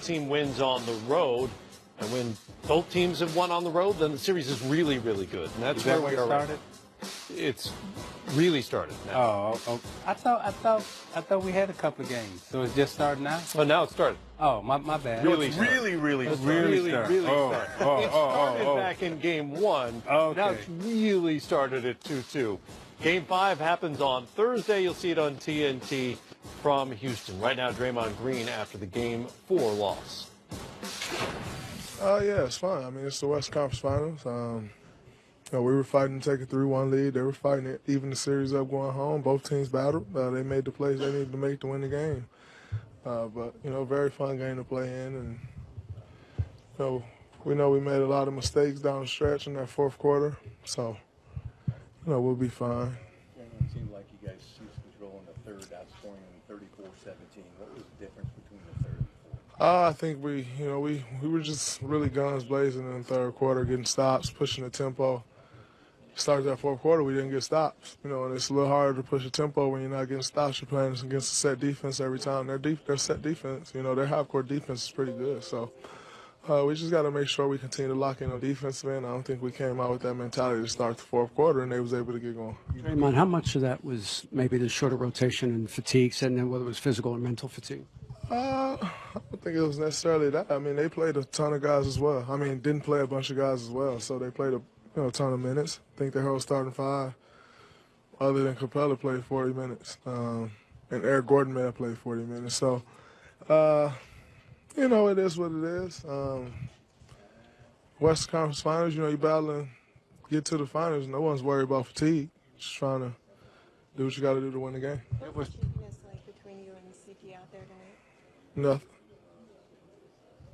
team wins on the road. And when both teams have won on the road, then the series is really, really good. And that's where we are right now. It's really started now. Oh, I thought we had a couple of games. So it's just starting now? Oh, now it started. Oh, my bad. Really started. Really started. It started back in game 1. Okay. Now it's really started at 2-2. Game 5 happens on Thursday. You'll see it on TNT from Houston. Right now, Draymond Green after the Game 4 loss. Yeah, it's fine. I mean, it's the West Conference Finals. We were fighting to take a 3-1 lead. They were fighting to even the series up going home. Both teams battled. They made the plays they needed to make to win the game. But, very fun game to play in. And, we know we made a lot of mistakes down the stretch in that fourth quarter. So, we'll be fine. It seemed like you guys seized control in the third, outscoring 34-17. What was the difference between the third and fourth? I think we were just really guns blazing in the third quarter, getting stops, pushing the tempo. Started that fourth quarter, we didn't get stops. And it's a little harder to push a tempo when you're not getting stops. You're playing against a set defense every time. Their set defense, their half-court defense is pretty good. So we just got to make sure we continue to lock in on defense, man. I don't think we came out with that mentality to start the fourth quarter, and they was able to get going. Draymond, how much of that was maybe the shorter rotation and fatigue, and then whether it was physical or mental fatigue? I don't think it was necessarily that. I mean, they played a ton of guys as well. I mean, didn't play a bunch of guys as well, so they played a ton of minutes. I think they held starting 5, other than Capella played 40 minutes. And Eric Gordon may have played 40 minutes. So, it is what it is. Western Conference Finals, you battling, get to the finals. No one's worried about fatigue. Just trying to do what you got to do to win the game. What was like between you and CP out there tonight? Nothing.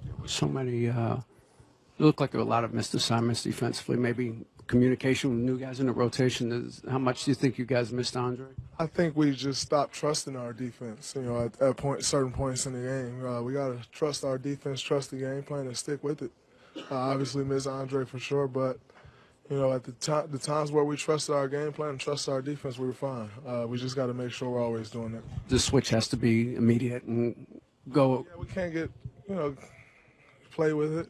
There were so many. It looked like there were a lot of missed assignments defensively. Maybe communication with new guys in the rotation. How much do you think you guys missed Andre? I think we just stopped trusting our defense. At certain points in the game, we got to trust our defense, trust the game plan, and stick with it. Obviously, miss Andre for sure, but at the times where we trusted our game plan and trusted our defense, we were fine. We just got to make sure we're always doing it. The switch has to be immediate and go. Yeah, we can't get play with it.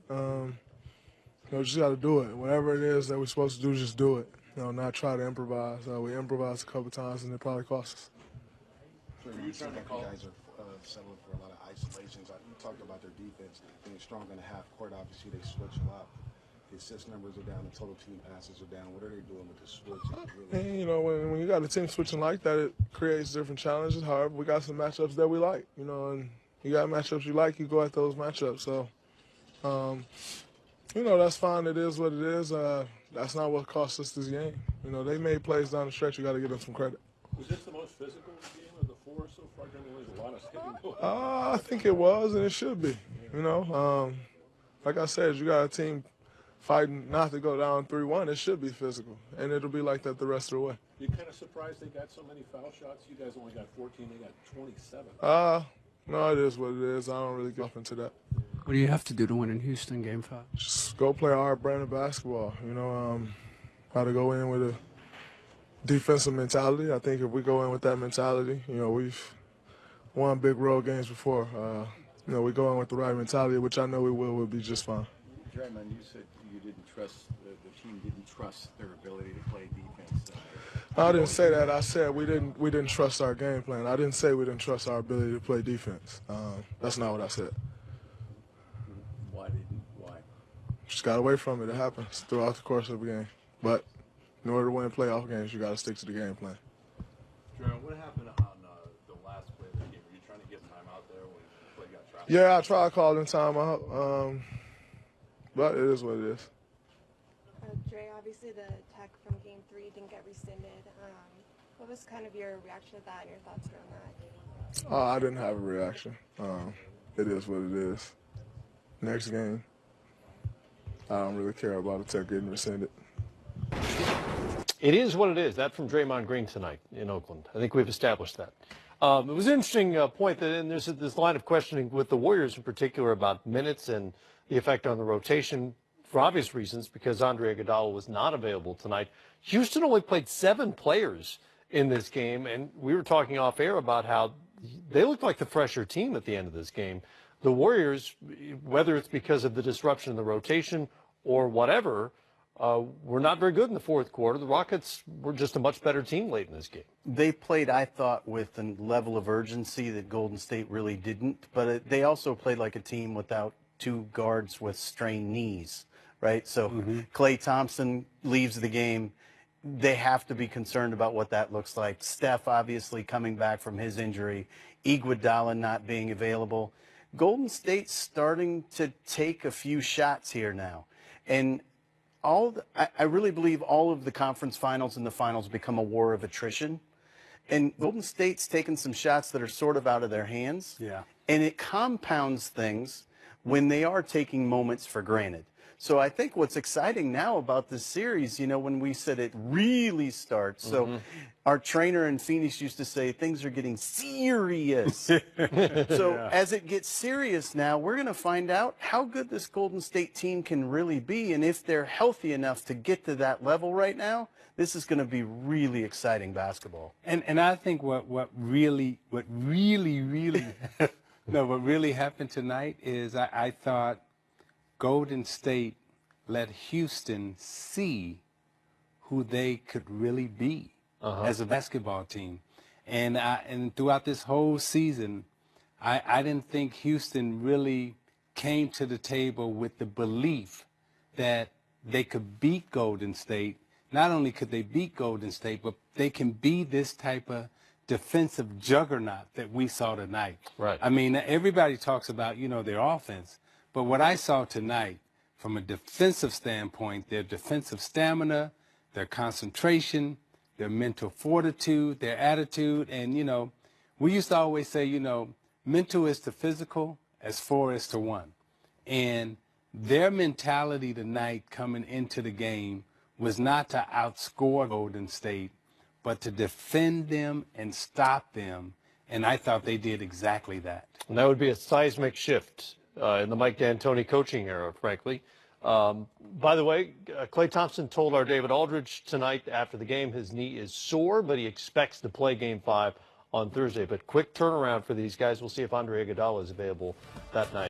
Just got to do it. Whatever it is that we're supposed to do, just do it. Not try to improvise. We improvised a couple times, and it probably cost us. So you seem like you guys are settling for a lot of isolations. You talked about their defense being strong in the half court. Obviously, they switch a lot. The assist numbers are down. The total team passes are down. What are they doing with the switch? And, when you got a team switching like that, it creates different challenges. However, we got some matchups that we like. And you got matchups you like, you go at those matchups. So, that's fine. It is what it is. That's not what cost us this game. They made plays down the stretch. You got to give them some credit. Was this the most physical game of the 4 so far? There's a lot of hitting. I think it was, and it should be. Like I said, you got a team fighting not to go down 3-1. It should be physical, and it'll be like that the rest of the way. You're kind of surprised they got so many foul shots. You guys only got 14. They got 27. No, it is what it is. I don't really get up into that. What do you have to do to win in Houston, Game 5? Just go play our brand of basketball. Got to go in with a defensive mentality. I think if we go in with that mentality, we've won big road games before. We go in with the right mentality, which I know we'll be just fine. Draymond, you said you didn't trust, the team didn't trust their ability to play defense. I didn't say that. I said we didn't trust our game plan. I didn't say we didn't trust our ability to play defense. That's not what I said. Why? Just got away from it. It happens throughout the course of the game. But in order to win playoff games, you got to stick to the game plan. Draymond, what happened on the last play of the game? Were you trying to get time out there when the play got trapped? Yeah, I tried calling timeout. But it is what it is. Dre, obviously the tech from Game 3 didn't get rescinded. What was kind of your reaction to that and your thoughts around that? I didn't have a reaction. It is what it is. Next game, I don't really care about the tech getting rescinded. It is what it is. That from Draymond Green tonight in Oakland. I think we've established that. It was an interesting point that, and there's this line of questioning with the Warriors in particular about minutes and the effect on the rotation for obvious reasons because Andre Iguodala was not available tonight. Houston only played 7 players in this game, and we were talking off air about how they looked like the fresher team at the end of this game. the Warriors, whether it's because of the disruption in the rotation or whatever, were not very good in the fourth quarter. The Rockets were just a much better team late in this game. They played, I thought, with a level of urgency that Golden State really didn't, but they also played like a team without two guards with strained knees, right? So Klay Thompson leaves the game. They have to be concerned about what that looks like. Steph, obviously, coming back from his injury. Iguodala not being available. Golden State's starting to take a few shots here now. And I really believe all of the conference finals and the finals become a war of attrition. And Golden State's taken some shots that are sort of out of their hands. Yeah. And it compounds things when they are taking moments for granted. So I think what's exciting now about this series, you know, when we said it really starts. So our trainer in Phoenix used to say things are getting serious. So as it gets serious now, we're going to find out how good this Golden State team can really be. And if they're healthy enough to get to that level right now, this is going to be really exciting basketball. And I think what really happened tonight is I thought Golden State let Houston see who they could really be as a basketball team. And throughout this whole season, I didn't think Houston really came to the table with the belief that they could beat Golden State. Not only could they beat Golden State, but they can be this type of defensive juggernaut that we saw tonight. Right. I mean, everybody talks about, you know, their offense. But what I saw tonight, from a defensive standpoint, their defensive stamina, their concentration, their mental fortitude, their attitude, and, you know, we used to always say, you know, mental is to physical as 4 is to 1. And their mentality tonight coming into the game was not to outscore Golden State, but to defend them and stop them. And I thought they did exactly that. And that would be a seismic shift in the Mike D'Antoni coaching era, frankly. By the way, Klay Thompson told our David Aldridge tonight after the game his knee is sore, but he expects to play Game 5 on Thursday. But quick turnaround for these guys. We'll see if Andre Iguodala is available that night.